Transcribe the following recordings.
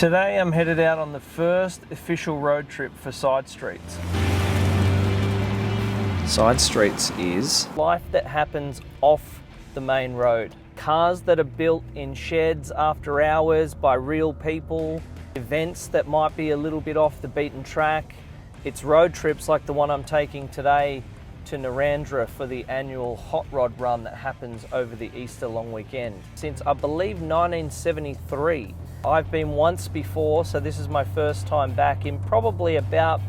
Today I'm headed out on the first official road trip for Side Streets. Side Streets is life that happens off the main road. Cars that are built in sheds after hours by real people. Events that might be a little bit off the beaten track. It's road trips like the one I'm taking today to Narrandera for the annual Hot Rod Run that happens over the Easter long weekend. Since I believe 1973. I've been once before, so this is my first time back in probably about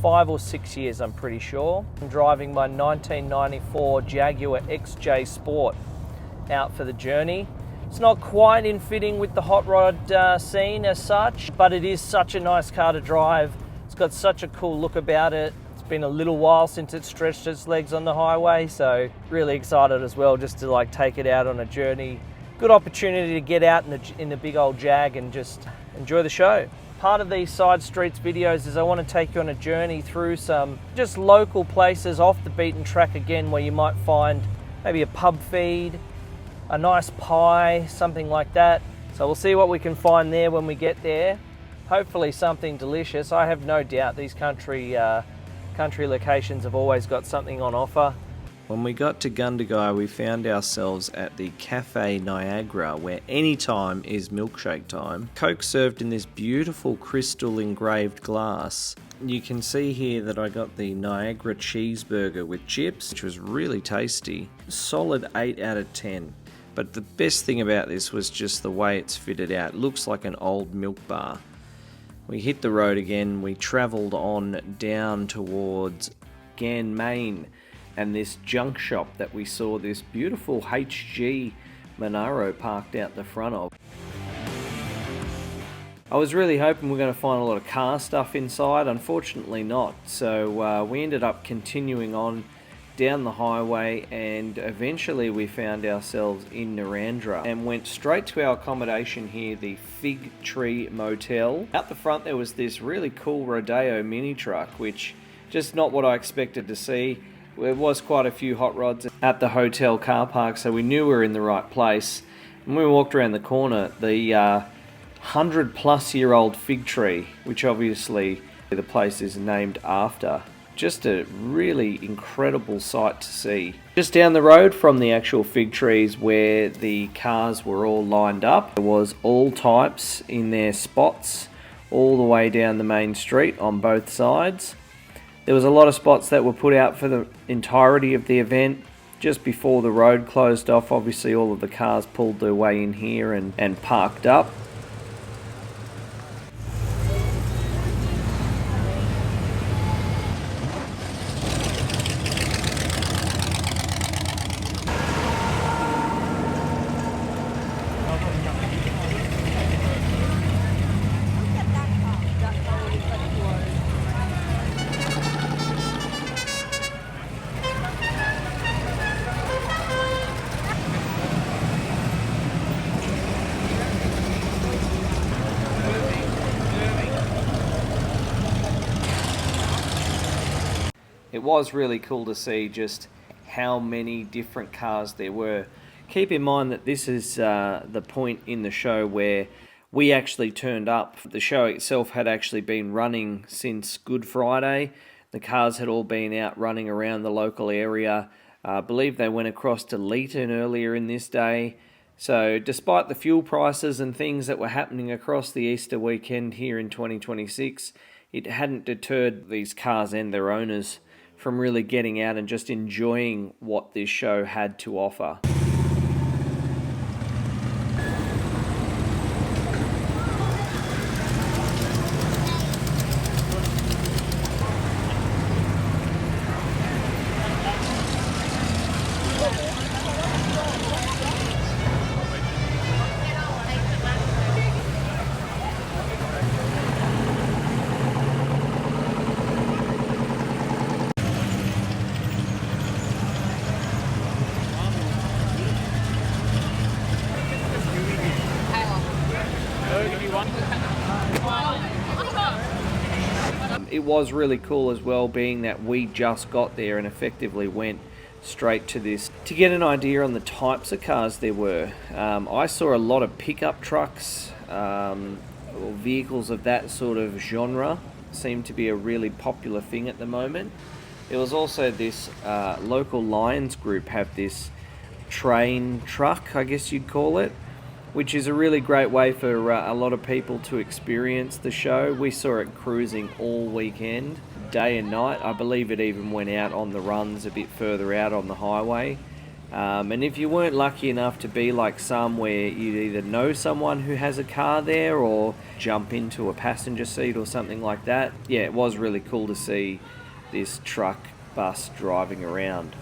5 or 6 years, I'm pretty sure. I'm driving my 1994 Jaguar XJ Sport out for the journey. It's not quite in fitting with the hot rod scene as such, but it is such a nice car to drive. It's got such a cool look about it. It's been a little while since it stretched its legs on the highway, so really excited as well just to take it out on a journey. Good opportunity to get out in the big old Jag and just enjoy the show. Part of these Side Streets videos is I want to take you on a journey through some just local places off the beaten track again, where you might find maybe a pub feed, a nice pie, something like that. So we'll see what we can find there when we get there. Hopefully something delicious. I have no doubt these country locations have always got something on offer. when we got to Gundagai, we found ourselves at the Cafe Niagara, where any time is milkshake time. Coke served in this beautiful crystal engraved glass. You can see here that I got the Niagara cheeseburger with chips, which was really tasty. Solid 8 out of 10. But the best thing about this was just the way it's fitted out. It looks like an old milk bar. We hit the road again. We travelled on down towards Maine, and this junk shop that we saw this beautiful HG Monaro parked out the front of. I was really hoping we are going to find a lot of car stuff inside. Unfortunately not. So we ended up continuing on down the highway, and eventually we found ourselves in Narrandera and went straight to our accommodation here, the Fig Tree Motel. Out the front there was this really cool Rodeo mini truck, which just not what I expected to see. There was quite a few hot rods at the hotel car park, so we knew we were in the right place. And when we walked around the corner, the 100-plus-year-old fig tree, which obviously the place is named after. Just a really incredible sight to see. Just down the road from the actual fig trees where the cars were all lined up, there was all types in their spots all the way down the main street on both sides. There was a lot of spots that were put out for the entirety of the event. Just before the road closed off, obviously all of the cars pulled their way in here and parked up. It was really cool to see just how many different cars there were. Keep in mind that this is the point in the show where we actually turned up. The show itself had actually been running since Good Friday. The cars had all been out running around the local area. I believe they went across to Leeton earlier in this day. So despite the fuel prices and things that were happening across the Easter weekend here in 2026, it hadn't deterred these cars and their owners from really getting out and just enjoying what this show had to offer. It was really cool as well, being that we just got there and effectively went straight to this to get an idea on the types of cars there were. I saw a lot of pickup trucks, or vehicles of that sort of genre seem to be a really popular thing at the moment. There was also this local Lions group have this train truck, I guess you'd call it, which is a really great way for a lot of people to experience the show. We saw it cruising all weekend, day and night. I believe it even went out on the runs a bit further out on the highway. And if you weren't lucky enough to be like some where you either know someone who has a car there or jump into a passenger seat or something like that, yeah, it was really cool to see this truck bus driving around.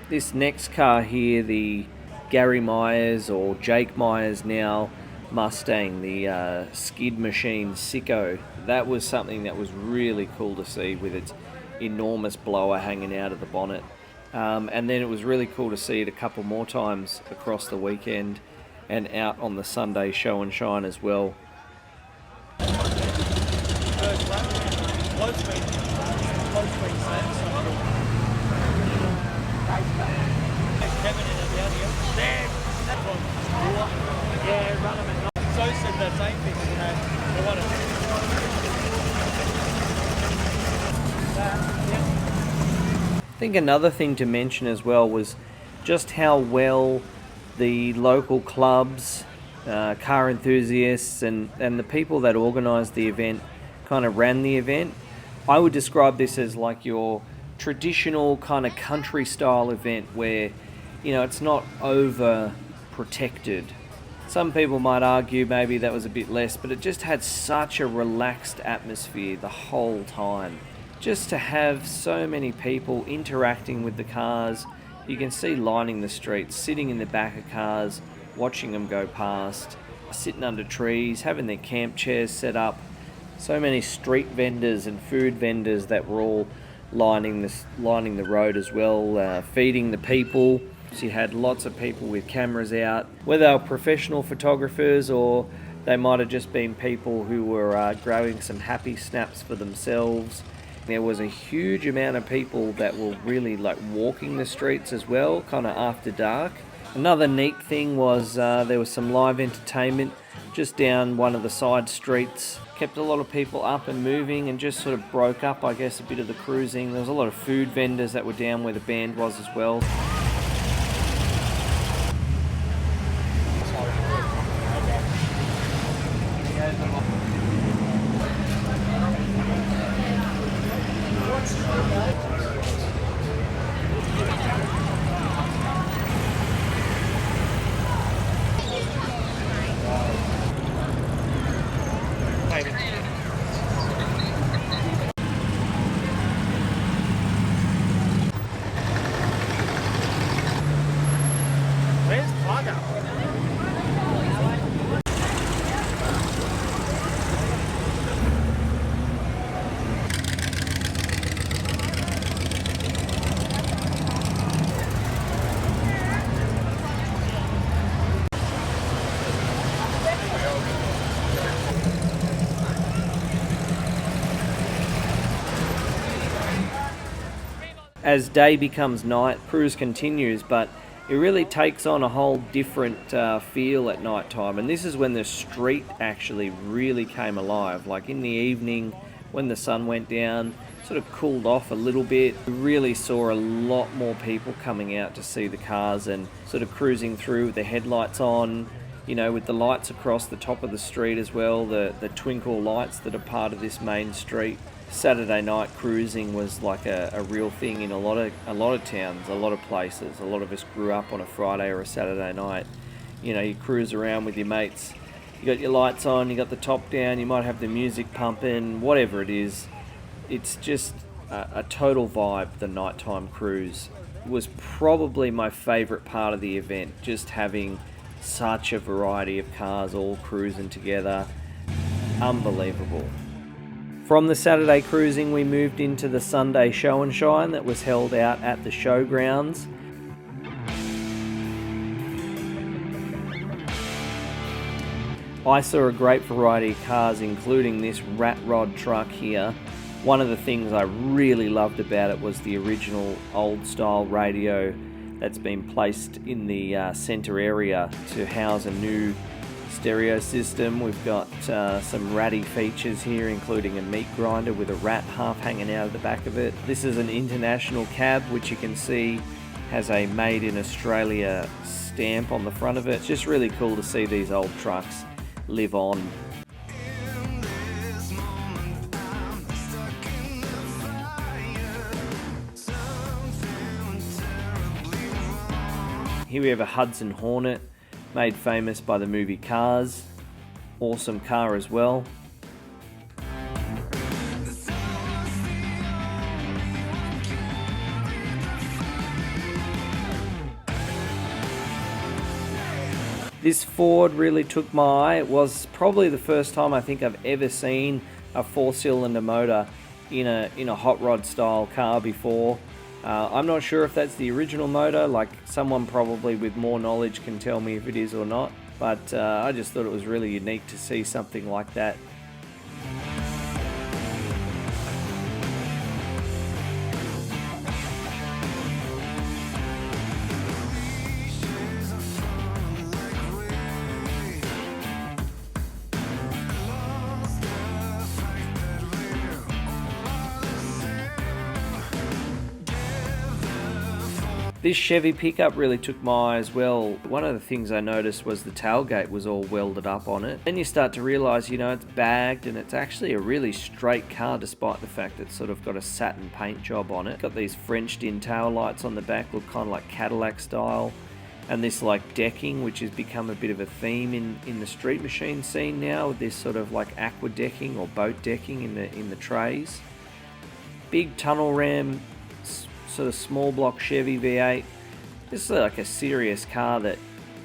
This next car here, the Gary Myers or Jake Myers now Mustang, the skid machine Sicko, that was something that was really cool to see with its enormous blower hanging out of the bonnet. And then it was really cool to see it a couple more times across the weekend and out on the Sunday show and shine as well. I think another thing to mention as well was just how well the local clubs, car enthusiasts and the people that organised the event kind of ran the event. I would describe this as like your traditional kind of country style event where, you know, it's not over protected. Some people might argue maybe that was a bit less, but it just had such a relaxed atmosphere the whole time. Just to have so many people interacting with the cars, you can see lining the streets, sitting in the back of cars, watching them go past, sitting under trees, having their camp chairs set up. So many street vendors and food vendors that were all lining the road as well, feeding the people. So you had lots of people with cameras out, whether they were professional photographers or they might have just been people who were grabbing some happy snaps for themselves. There was a huge amount of people that were really like walking the streets as well, kind of after dark. Another neat thing was there was some live entertainment just down one of the side streets. Kept a lot of people up and moving and just sort of broke up, I guess, a bit of the cruising. There was a lot of food vendors that were down where the band was as well. As day becomes night, cruise continues, but it really takes on a whole different feel at night time. And this is when the street actually really came alive. Like in the evening, when the sun went down, sort of cooled off a little bit. We really saw a lot more people coming out to see the cars and sort of cruising through with the headlights on, you know, with the lights across the top of the street as well, the twinkle lights that are part of this main street. Saturday night cruising was like a real thing in a lot of towns, a lot of places. A lot of us grew up on a Friday or a Saturday night. You know, you cruise around with your mates, you got your lights on, you got the top down, you might have the music pumping, whatever it is. It's just a total vibe, the nighttime cruise. It was probably my favourite part of the event, just having such a variety of cars all cruising together. Unbelievable. From the Saturday cruising, we moved into the Sunday show and shine that was held out at the showgrounds. I saw a great variety of cars, including this rat rod truck here. One of the things I really loved about it was the original old style radio that's been placed in the center area to house a new stereo system. We've got some ratty features here, including a meat grinder with a rat half hanging out of the back of it. This is an international cab, which you can see has a made in Australia stamp on the front of it. It's just really cool to see these old trucks live on. Here we have a Hudson Hornet, made famous by the movie Cars. Awesome car as well. This Ford really took my eye. It was probably the first time I think I've ever seen a 4-cylinder motor in a hot rod style car before. I'm not sure if that's the original motor, like someone probably with more knowledge can tell me if it is or not, but I just thought it was really unique to see something like that. This Chevy pickup really took my eye as well. One of the things I noticed was the tailgate was all welded up on it. Then you start to realise, you know, it's bagged and it's actually a really straight car despite the fact it's sort of got a satin paint job on it. Got these Frenched in tail lights on the back, look kind of like Cadillac style. And this like decking, which has become a bit of a theme in the street machine scene now, with this sort of like aqua decking or boat decking in the trays. Big tunnel ram, sort of small block Chevy V8. This is like a serious car that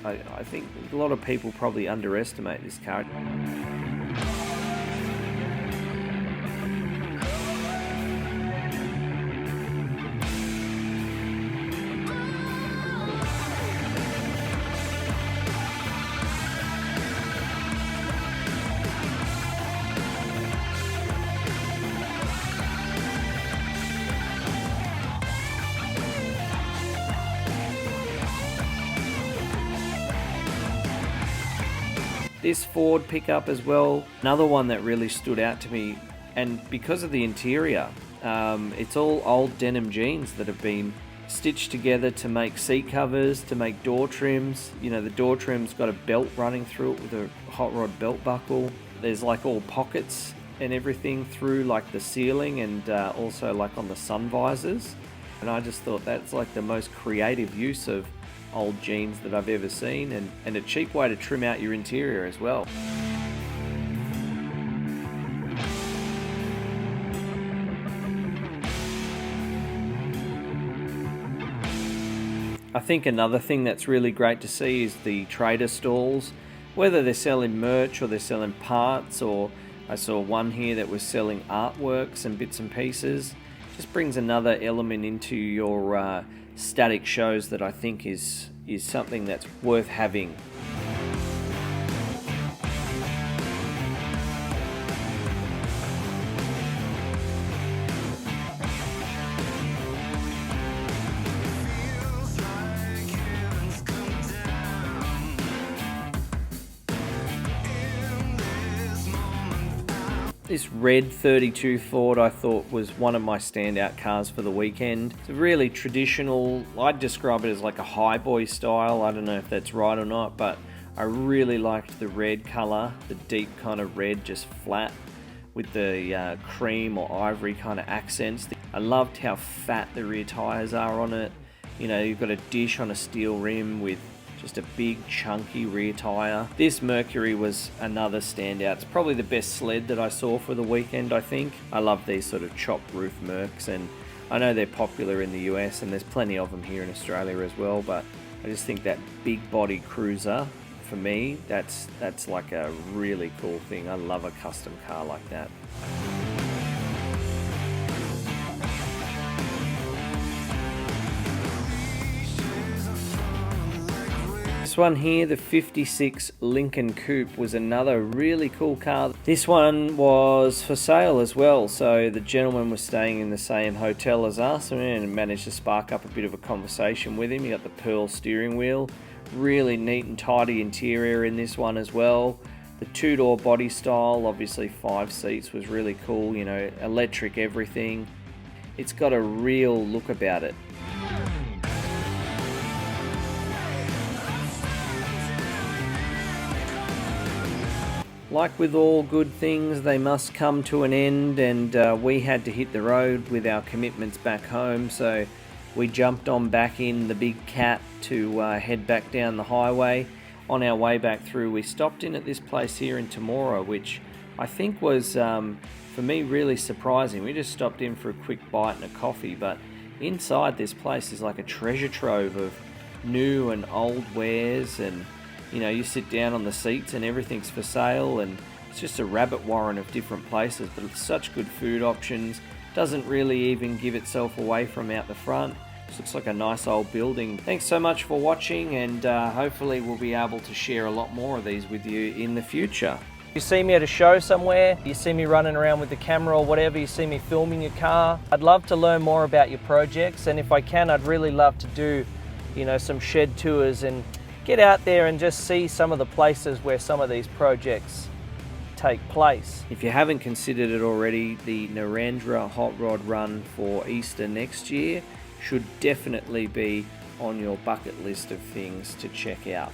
I think a lot of people probably underestimate this car. This Ford pickup as well, another one that really stood out to me, and because of the interior, it's all old denim jeans that have been stitched together to make seat covers, to make door trims. You know, the door trim's got a belt running through it with a hot rod belt buckle. There's like all pockets and everything through like the ceiling and also like on the sun visors. And I just thought that's like the most creative use of old jeans that I've ever seen, and a cheap way to trim out your interior as well. I think another thing that's really great to see is the trader stalls, whether they're selling merch or they're selling parts, or I saw one here that was selling artworks and bits and pieces. Just brings another element into your static shows that I think is something that's worth having. This red 32 Ford I thought was one of my standout cars for the weekend. It's a really traditional, I'd describe it as like a highboy style. I don't know if that's right or not, but I really liked the red colour, the deep kind of red, just flat with the cream or ivory kind of accents. I loved how fat the rear tyres are on it. You know, you've got a dish on a steel rim with just a big chunky rear tyre. This Mercury was another standout. It's probably the best sled that I saw for the weekend, I think. I love these sort of chopped roof Mercs, and I know they're popular in the US and there's plenty of them here in Australia as well, but I just think that big body cruiser, for me, that's like a really cool thing. I love a custom car like that. This one here, the 56 Lincoln Coupe, was another really cool car. This one was for sale as well, so the gentleman was staying in the same hotel as us and managed to spark up a bit of a conversation with him. You got the pearl steering wheel, really neat and tidy interior in this one as well. The two-door body style, obviously 5 seats, was really cool, you know, electric everything. It's got a real look about it. Like with all good things, they must come to an end, and we had to hit the road with our commitments back home, so we jumped on back in the big cat to head back down the highway. On our way back through, we stopped in at this place here in Temora, which I think was, for me, really surprising. We just stopped in for a quick bite and a coffee, but inside this place is like a treasure trove of new and old wares, and you know, you sit down on the seats and everything's for sale, and it's just a rabbit warren of different places, but it's such good food options. Doesn't really even give itself away from out the front. Just looks like a nice old building. Thanks so much for watching, and hopefully we'll be able to share a lot more of these with you in the future. You see me at a show somewhere, you see me running around with the camera or whatever, you see me filming your car, I'd love to learn more about your projects, and if I can, I'd really love to do, you know, some shed tours and get out there and just see some of the places where some of these projects take place. If you haven't considered it already, the Narrandera Hot Rod Run for Easter next year should definitely be on your bucket list of things to check out.